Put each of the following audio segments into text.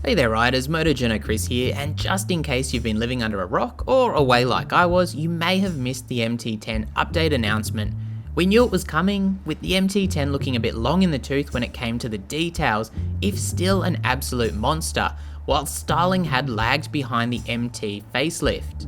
Hey there riders, MotoJourno Chris here, and just in case you've been living under a rock or away like I was, you may have missed the MT10 update announcement. We knew it was coming, with the MT10 looking a bit long in the tooth when it came to the details, if still an absolute monster, while styling had lagged behind the MT facelift.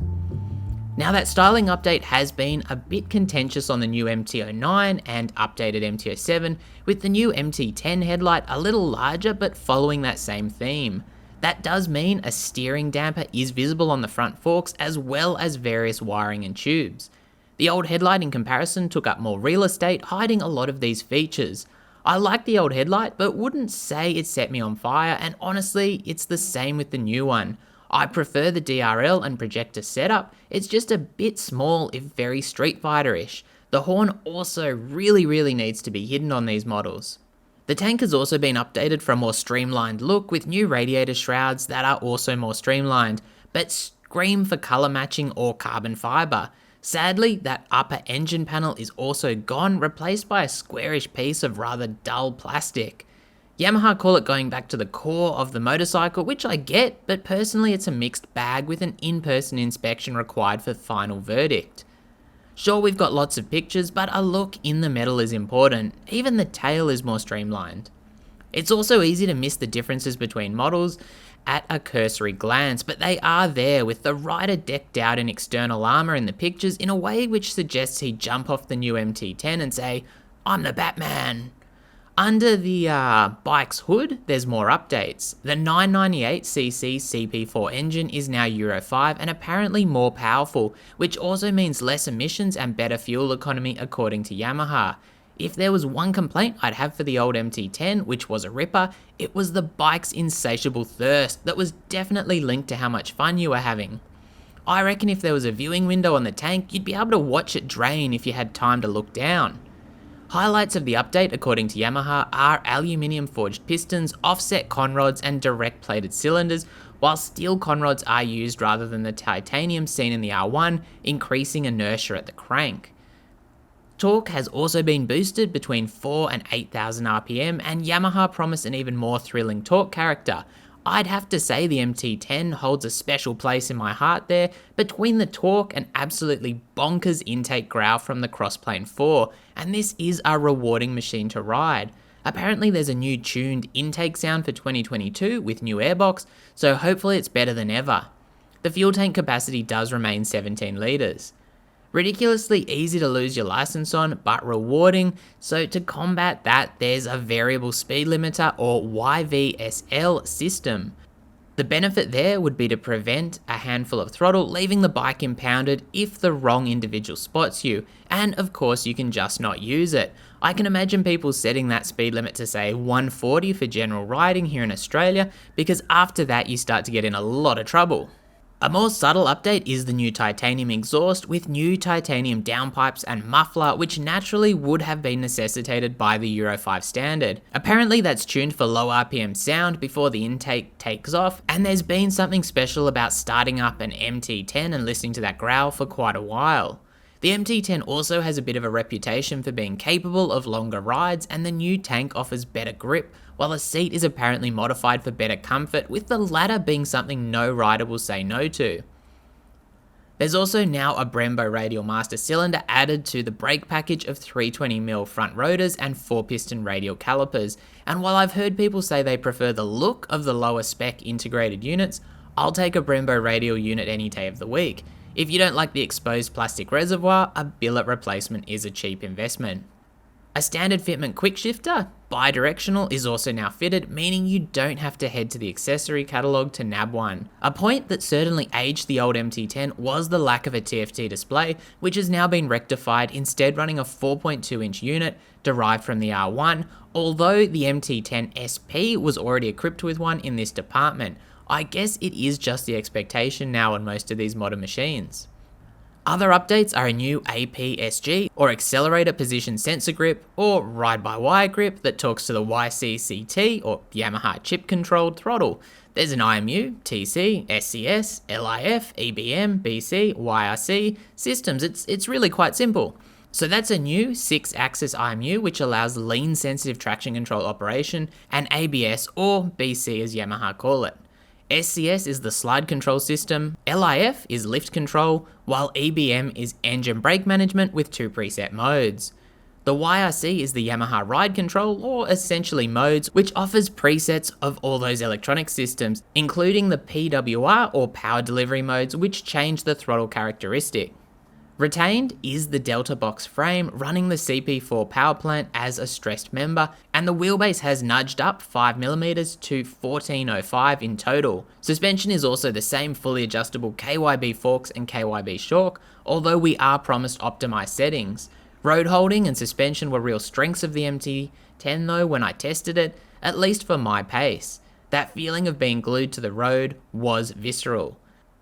Now that styling update has been a bit contentious on the new MT09 and updated MT07, with the new MT10 headlight a little larger but following that same theme. That does mean a steering damper is visible on the front forks as well as various wiring and tubes. The old headlight in comparison took up more real estate, hiding a lot of these features. I like the old headlight but wouldn't say it set me on fire, and honestly it's the same with the new one. I prefer the DRL and projector setup, it's just a bit small if very Street Fighter-ish. The horn also really needs to be hidden on these models. The tank has also been updated for a more streamlined look with new radiator shrouds that are also more streamlined, but scream for colour matching or carbon fibre. Sadly, that upper engine panel is also gone, replaced by a squarish piece of rather dull plastic. Yamaha call it going back to the core of the motorcycle, which I get, but personally it's a mixed bag with an in-person inspection required for final verdict. Sure, we've got lots of pictures, but a look in the metal is important. Even the tail is more streamlined. It's also easy to miss the differences between models at a cursory glance, but they are there, with the rider decked out in external armour in the pictures in a way which suggests he'd jump off the new MT10 and say, "I'm the Batman." Under the bike's hood, there's more updates. The 998cc CP4 engine is now Euro 5 and apparently more powerful, which also means less emissions and better fuel economy according to Yamaha. If there was one complaint I'd have for the old MT10, which was a ripper, it was the bike's insatiable thirst that was definitely linked to how much fun you were having. I reckon if there was a viewing window on the tank, you'd be able to watch it drain if you had time to look down. Highlights of the update, according to Yamaha, are aluminium forged pistons, offset conrods and direct plated cylinders, while steel conrods are used rather than the titanium seen in the R1, increasing inertia at the crank. Torque has also been boosted between 4 and 8,000 RPM, and Yamaha promised an even more thrilling torque character. I'd have to say the MT10 holds a special place in my heart there, between the torque and absolutely bonkers intake growl from the Crossplane 4, and this is a rewarding machine to ride. Apparently there's a new tuned intake sound for 2022 with new airbox, so hopefully it's better than ever. The fuel tank capacity does remain 17 litres. Ridiculously easy to lose your license on, but rewarding, so to combat that there's a variable speed limiter or YVSL system. The benefit there would be to prevent a handful of throttle, leaving the bike impounded if the wrong individual spots you, and of course you can just not use it. I can imagine people setting that speed limit to say 140 for general riding here in Australia, because after that you start to get in a lot of trouble. A more subtle update is the new titanium exhaust with new titanium downpipes and muffler, which naturally would have been necessitated by the Euro 5 standard. Apparently that's tuned for low RPM sound before the intake takes off, and there's been something special about starting up an MT10 and listening to that growl for quite a while. The MT10 also has a bit of a reputation for being capable of longer rides, and the new tank offers better grip, while the seat is apparently modified for better comfort, with the latter being something no rider will say no to. There's also now a Brembo radial master cylinder added to the brake package of 320mm front rotors and 4-piston radial calipers, and while I've heard people say they prefer the look of the lower spec integrated units, I'll take a Brembo radial unit any day of the week. If you don't like the exposed plastic reservoir, a billet replacement is a cheap investment. A standard fitment quick shifter, bi-directional, is also now fitted, meaning you don't have to head to the accessory catalogue to nab one. A point that certainly aged the old MT10 was the lack of a TFT display, which has now been rectified, instead running a 4.2-inch unit derived from the R1, although the MT10 SP was already equipped with one in this department. I guess it is just the expectation now on most of these modern machines. Other updates are a new APSG, or Accelerator Position Sensor Grip, or Ride-by-Wire grip that talks to the YCCT, or Yamaha Chip Controlled throttle. There's an IMU, TC, SCS, LIF, EBM, BC, YRC systems. It's really quite simple. So that's a new 6-axis IMU which allows lean sensitive traction control operation, and ABS, or BC as Yamaha call it. SCS is the slide control system, LIF is lift control, while EBM is engine brake management with 2 preset modes. The YRC is the Yamaha ride control, or essentially modes, which offers presets of all those electronic systems, including the PWR or power delivery modes, which change the throttle characteristic. Retained is the Delta box frame running the CP4 power plant as a stressed member, and the wheelbase has nudged up 5mm to 1405 in total. Suspension is also the same fully adjustable KYB forks and KYB shock, although we are promised optimized settings. Road holding and suspension were real strengths of the MT10 though when I tested it, at least for my pace. That feeling of being glued to the road was visceral.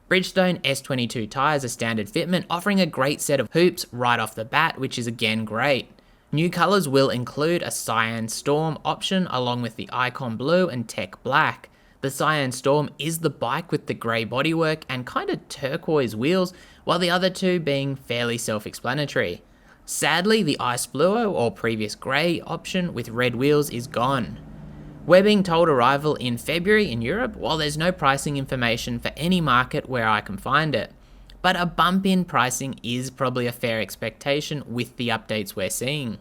Bridgestone S22 tyres are standard fitment, offering a great set of hoops right off the bat, which is again great. New colours will include a Cyan Storm option along with the Icon Blue and Tech Black. The Cyan Storm is the bike with the grey bodywork and kind of turquoise wheels, while the other two being fairly self-explanatory. Sadly, the Ice Fluo or previous grey option with red wheels is gone. We're being told arrival in February in Europe, while there's no pricing information for any market where I can find it. But a bump in pricing is probably a fair expectation with the updates we're seeing.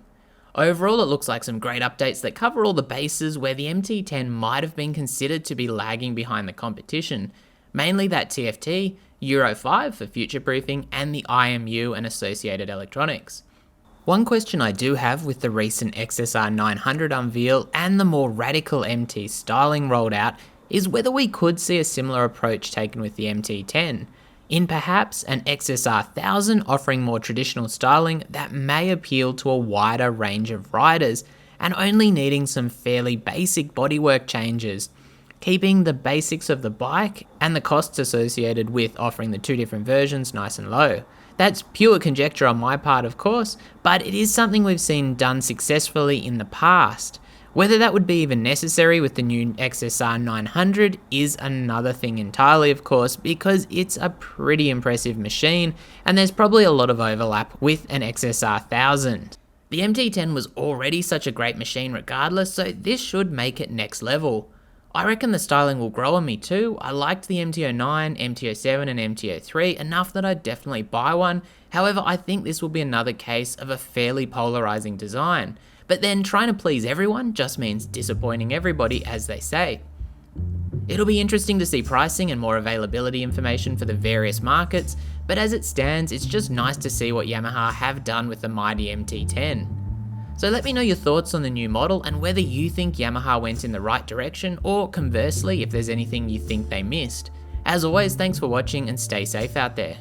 Overall, it looks like some great updates that cover all the bases where the MT10 might have been considered to be lagging behind the competition, mainly that TFT, Euro 5 for future-proofing, and the IMU and associated electronics. One question I do have with the recent XSR 900 unveil and the more radical MT styling rolled out is whether we could see a similar approach taken with the MT10, in perhaps an XSR 1000 offering more traditional styling that may appeal to a wider range of riders and only needing some fairly basic bodywork changes, keeping the basics of the bike and the costs associated with offering the two different versions nice and low. That's pure conjecture on my part, of course, but it is something we've seen done successfully in the past. Whether that would be even necessary with the new XSR 900 is another thing entirely, of course, because it's a pretty impressive machine, and there's probably a lot of overlap with an XSR 1000. The MT10 was already such a great machine regardless, so this should make it next level. I reckon the styling will grow on me too. I liked the MT09, MT07 and MT03 enough that I'd definitely buy one. However, I think this will be another case of a fairly polarizing design. But then trying to please everyone just means disappointing everybody, as they say. It'll be interesting to see pricing and more availability information for the various markets, but as it stands, it's just nice to see what Yamaha have done with the mighty MT10. So let me know your thoughts on the new model and whether you think Yamaha went in the right direction, or conversely, if there's anything you think they missed. As always, thanks for watching and stay safe out there.